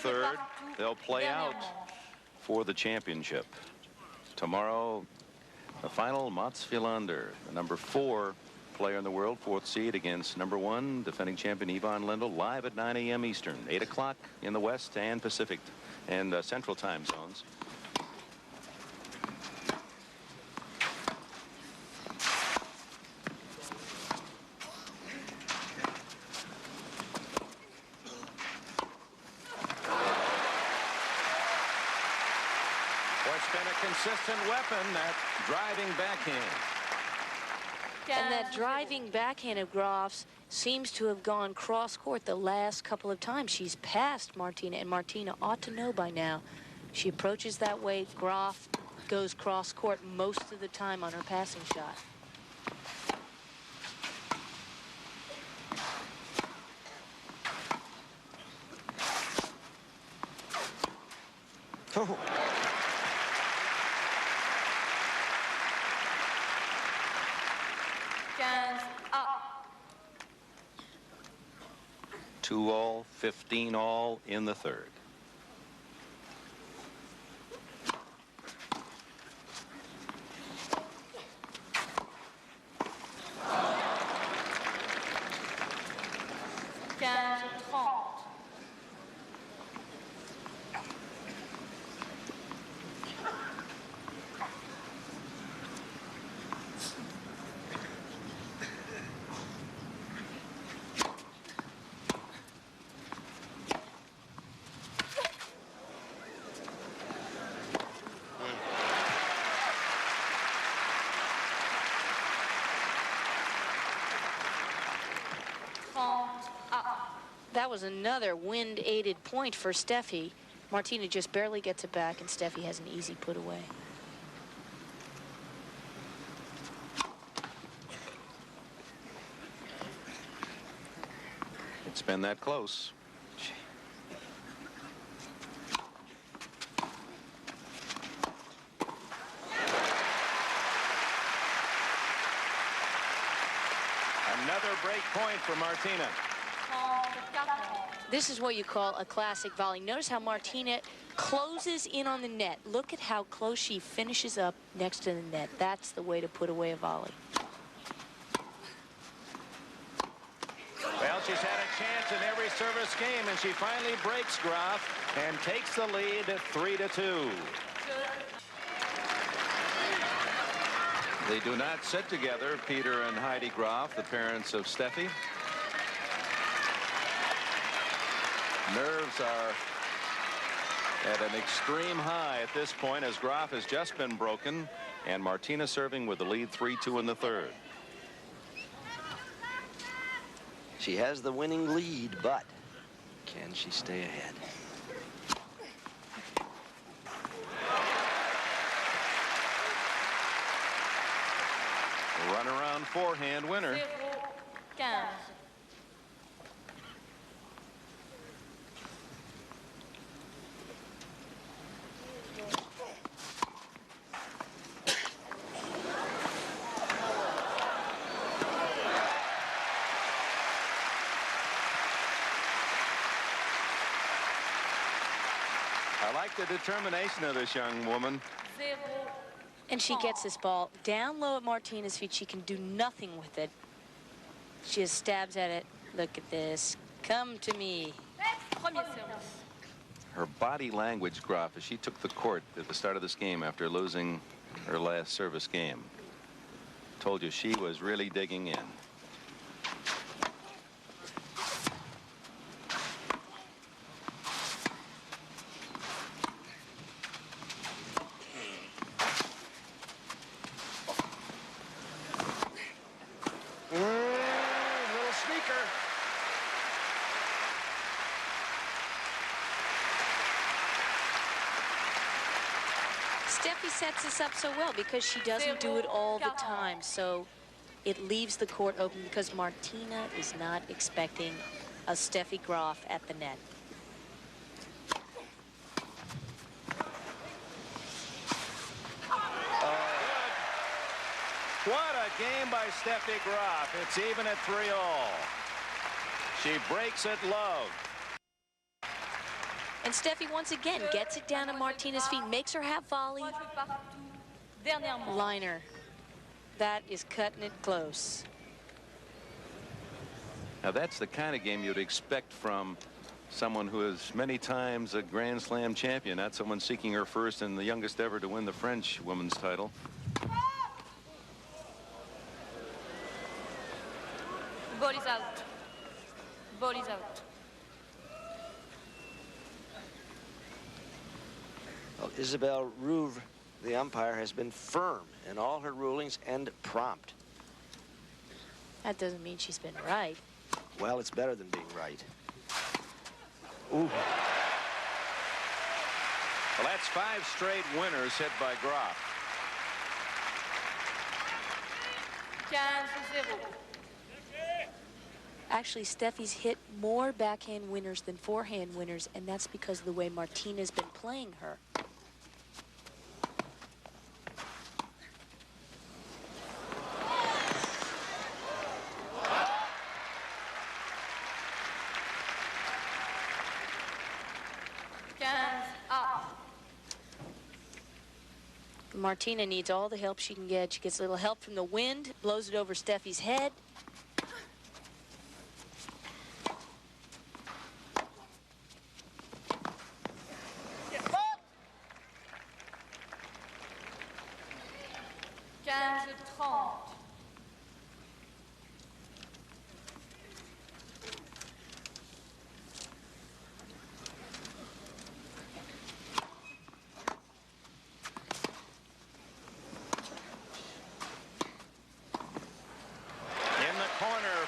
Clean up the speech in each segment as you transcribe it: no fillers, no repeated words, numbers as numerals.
third. They'll play out for the championship. Tomorrow, the final, Mats Wilander, the number 4 player in the world, 4th seed, against number 1 defending champion Ivan Lendl, live at 9 a.m. Eastern, 8 o'clock in the West and Pacific and Central time zones. It's been a consistent weapon, that driving backhand. And that driving backhand of Graf's seems to have gone cross-court the last couple of times. She's passed Martina, and Martina ought to know by now. She approaches that way. Graf goes cross-court most of the time on her passing shot. Oh. 2-all, 15-all in the third. That was another wind-aided point for Steffi. Martina just barely gets it back, and Steffi has an easy put away. It's been that close. Another break point for Martina. This is what you call a classic volley. Notice how Martina closes in on the net. Look at how close she finishes up next to the net. That's the way to put away a volley. Well, she's had a chance in every service game, and she finally breaks Graf and takes the lead at 3-2. They do not sit together, Peter and Heidi Graf, the parents of Steffi. Nerves are at an extreme high at this point, as Graf has just been broken, and Martina serving with the lead 3-2 in the third. She has the winning lead, but can she stay ahead? Run around forehand winner. I like the determination of this young woman. And she gets this ball down low at Martina's feet. She can do nothing with it. She just stabs at it. Look at this. Come to me. Her body language, Graf, as she took the court at the start of this game after losing her last service game, told you she was really digging in. Steffi sets this up so well because she doesn't do it all the time, so it leaves the court open because Martina is not expecting a Steffi Graf at the net. What a game by Steffi Graf. It's even at 3-all. She breaks it love. And Steffi once again gets it down to Martina's feet, makes her half volley. Liner. That is cutting it close. Now that's the kind of game you'd expect from someone who is many times a Grand Slam champion, not someone seeking her first and the youngest ever to win the French women's title. Ball is out. Ball is out. Well, Isabelle Rouvre, the umpire, has been firm in all her rulings and prompt. That doesn't mean she's been right. Well, it's better than being right. Ooh. Well, that's 5 straight winners hit by Graf. 15-0. Actually, Steffi's hit more backhand winners than forehand winners, and that's because of the way Martina's been playing her. Martina needs all the help she can get. She gets a little help from the wind, blows it over Steffi's head.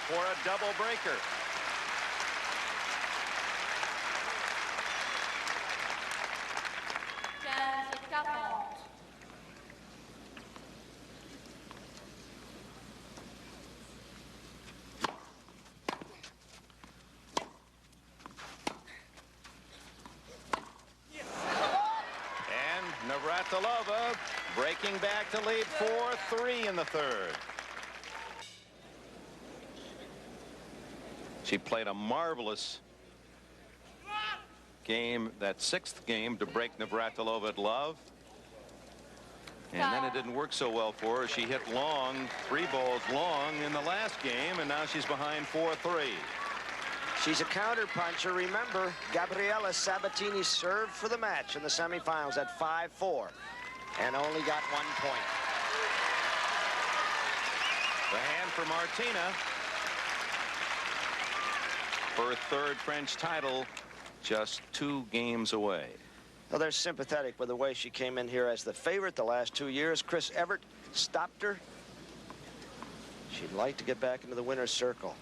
For a double breaker. And Navratilova breaking back to lead 4-3 in the third. She played a marvelous game, that 6th game, to break Navratilova at love. And then it didn't work so well for her. She hit long, 3 balls long in the last game, and now she's behind 4-3. She's a counter puncher. Remember, Gabriella Sabatini served for the match in the semifinals at 5-4 and only got 1 point. The hand for Martina. Her 3rd French title, just 2 games away. Well, they're sympathetic with the way she came in here as the favorite the last 2 years. Chris Evert stopped her. She'd like to get back into the winner's circle.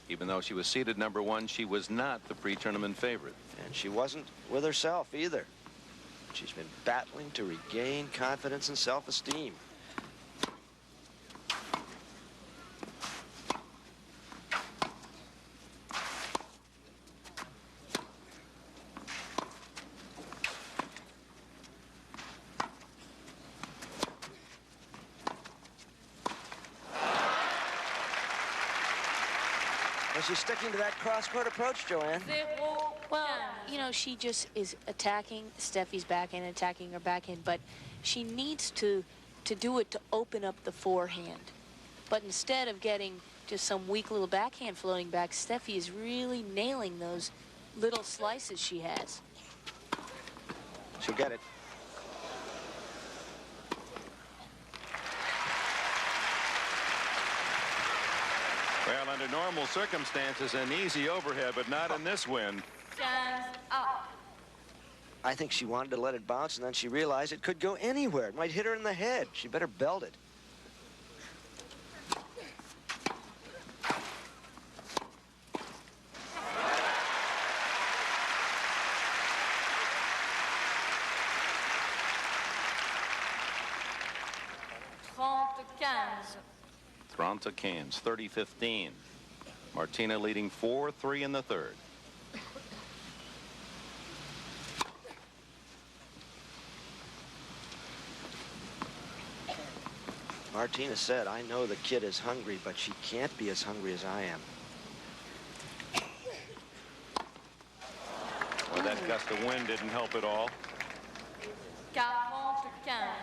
Even though she was seeded #1, she was not the pre-tournament favorite. And she wasn't with herself either. She's been battling to regain confidence and self-esteem. She's sticking to that cross-court approach, Joanne. Well, you know, she just is attacking Steffi's backhand, attacking her backhand, but she needs to do it to open up the forehand. But instead of getting just some weak little backhand floating back, Steffi is really nailing those little slices she has. She'll get it. Well, under normal circumstances, an easy overhead, but not in this wind. I think she wanted to let it bounce, and then she realized it could go anywhere. It might hit her in the head. She better belt it. Toronto Cans 30-15. Martina leading 4-3 in the third. Martina said, I know the kid is hungry, but she can't be as hungry as I am. Well, that gust of wind didn't help at all. 40-15.